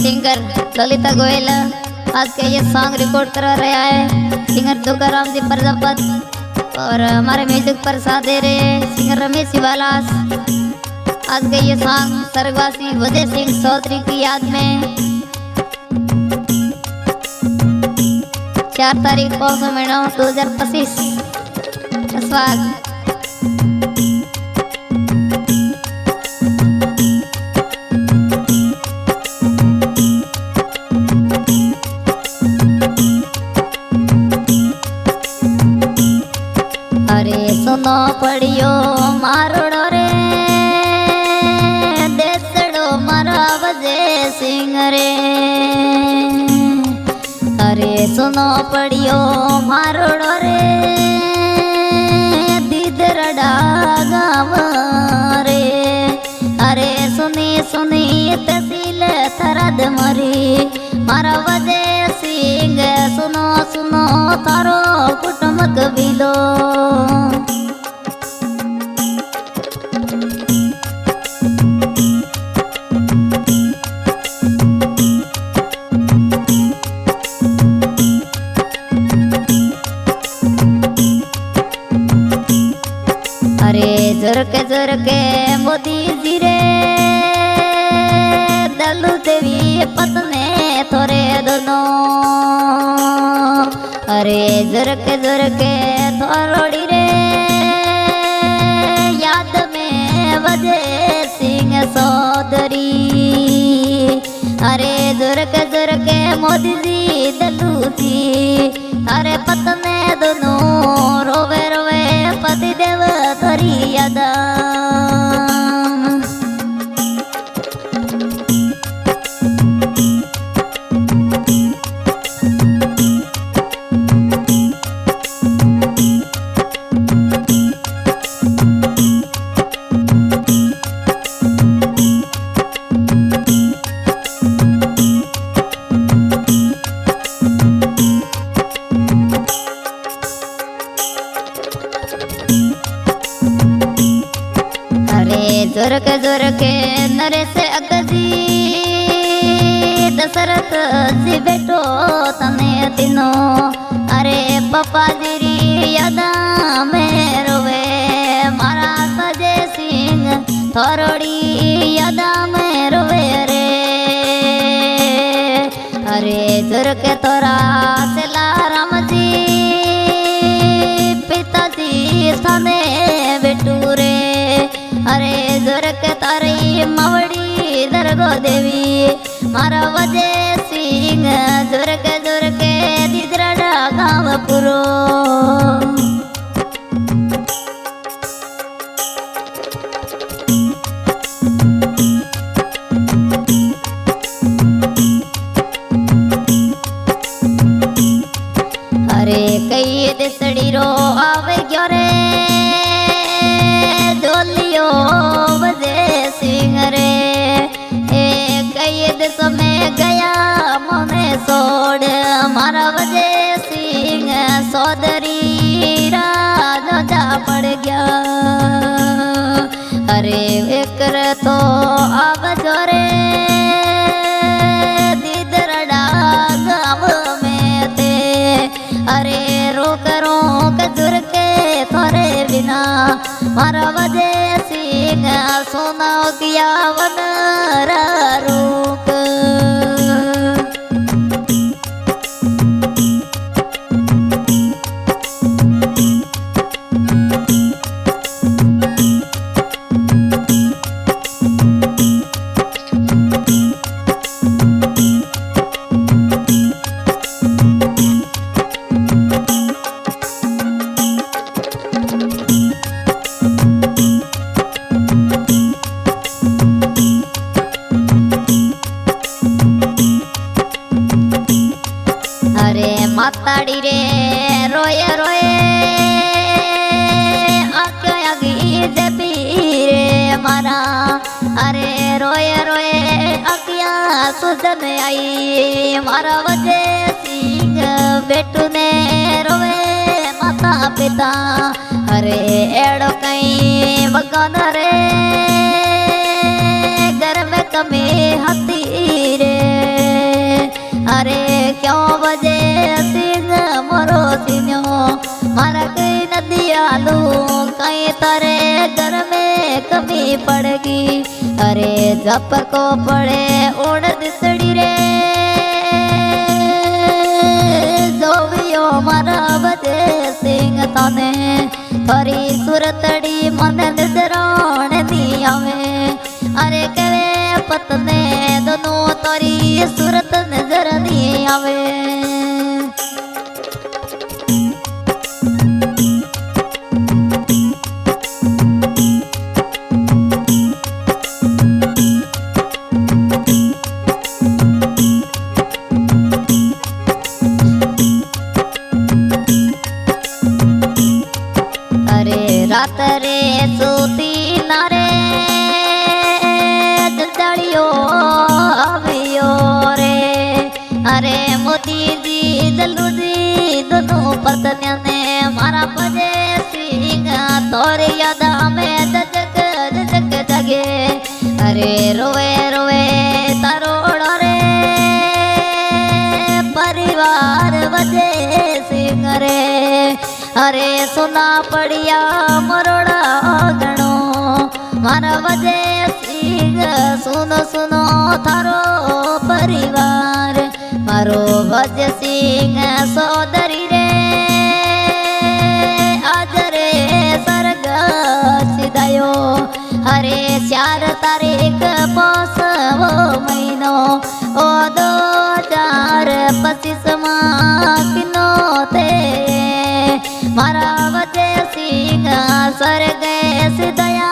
Singer Lalita Goyal आज के ये सॉन्ग रिकॉर्ड करा रहा है सिंगर दुर्गाराम जी प्रजापत और हमारे म्यूजिक पर साथ दे रहे हैं सिंगर रमेश शिवालास। आज के ये सॉन्ग स्वर्गवासी विजय सिंह चौधरी की याद में 4 तारीख 5 महीना 2025 स्वागत। अरे सुनो पड़ियो मारोड़ो रे देसड़ो मारा विजय सिंह रे। अरे सुनो पड़ियो मारोड़ो रे दीदरड़ा गाँव रे। अरे सुनी सुनी तहसील थरद मरी मारा विजय सिंह सुनो सुनो थारो कुटुंब कबीलो। अरे जुरके मोदी जी रे दलू देवी पत्ने थोरे दोनों। अरे जुरके थोड़ी रे याद में विजय सिंह चौधरी। अरे जुरके मोदी जी दलू जी अरे पत्ने दोनों रोवे रोवे पति देव तोरी यादा। जुरके नरेश अगजी दशरथ जी बेटो तने तीनों। अरे पप्पा जी यादा में रोवे मारा विजय सिंह थोड़ी यादा में रोवे रे। अरे जुरके तोरा सेला राम जी पिताजी थाने बेटू रे। अरे जुरके तारी मवड़ी दरगो देवी मारा विजय सिंह जुरके दीदरड़ा गाँव पुरो। अरे कई देसड़ी रो आवे क्यों रे डोलियो विजय सिंह रे। कई देश में गया मोने सोड़ मारा विजय सिंह चौधरी राजा पड़ गया। अरे वेकर तो अब जोरे दीदरड़ा गाँव में थे। अरे रोक जुरके थोरे बिना मारा विजय सिंह सोना किया वन रूप। माताड़ी रे रोए रोए आँखों आगी जबी रे मारा। अरे रोए रोए आँखियाँ सुजन आई मारा विजय सिंह बेटू ने रोए माता पिता। अरे एड़ो कहीं भगवान रे घर में कमी सिंह मोरो सीन्यो मारा कई नदिया लू कहीं तारे घर में कमी पड़ेगी अरे जप को पड़े उड़ दिसड़ी रे जोवियो मारा बजे सिंह ताने थोरी सुरतड़ी मन निजराण दी आवे अरे कवे पतने दोनों तोरी सूरत नजर नहीं आवे अरे रात रे सोती नारे अरे मोदी जी जल्लू जी दोनों पत्नियों ने मारा बजे सिंह तोरे याद में जग जग जगे अरे रोवे रोवे तरोड़ रे परिवार बजे सिंह रे अरे सुना पड़िया मरोड़ा गणो मारा बजे सिंह सुनो सुनो थारो परिवार मारो भज सिंह सोदरी रे आज रे सर्ग सिधायो अरे 4 तारीख पोसवो महीनो ओ 2025 किनो ते मारा भज सिंह सर्ग सिधाया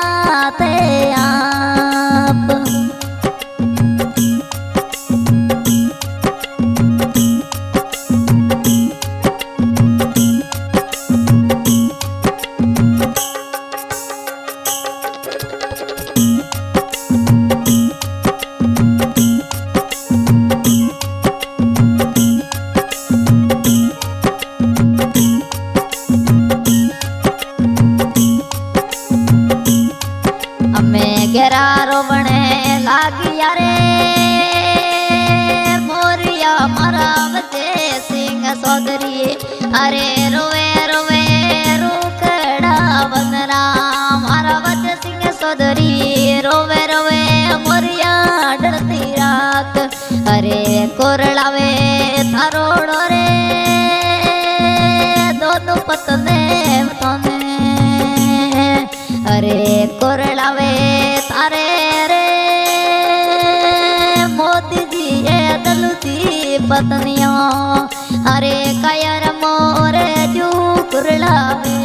ते आप घेरा रोवणे लागिया रे मोरिया मारा बचे सिंह सोदरी अरे रोवे रोवे रूखड़ा बंदरा मारा बचे सिंह सोदरी रोवे रोवे मोरिया डरती रात अरे कोरलावे थारोड़ो रे दोनों पतने तने अरे कोरलावे तारे रे मोदी जी दलू जी पत्नियों अरे कायर मोरे जू कुरलावे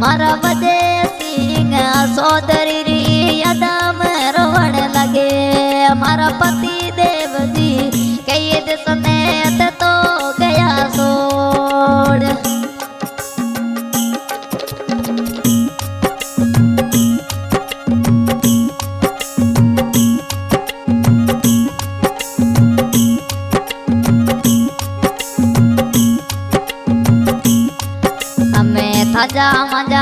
मारा बजे सिंह सोदरी री यदम रोवण लगे मारा पति देव जी कई दिसने तो गया सोड़ मजा मजा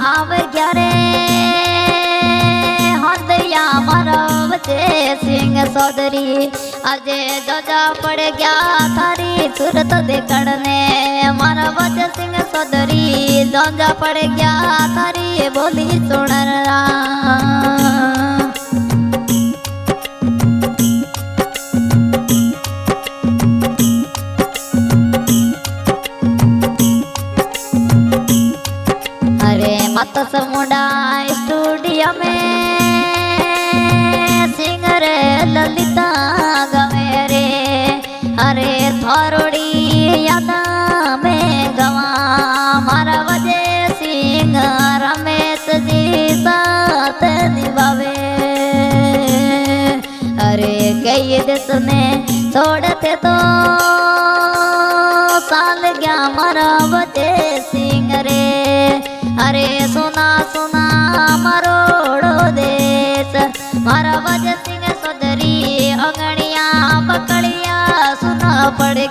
आव गया रे हरदया मारा बचे सिंह सोदरी अजे जजा पड़ गया थारी सूरत देखने मारा बचे सिंह सोदरी जजा पड़ गया थारी बोली सुनरा मत समुंडा स्टूडियो में सिंगर ललिता गवे रे अरे थोड़ी यादा में गवा मारा वजे सिंह रमेश जी साथ निभावे अरे कई देश में छोड़ते तो साल गया मारा वजे सिंह रे अरे सुना सुना मरोड़ो देश मारा वज सिंह सोदरी अंगड़िया पकड़िया सुना पड़े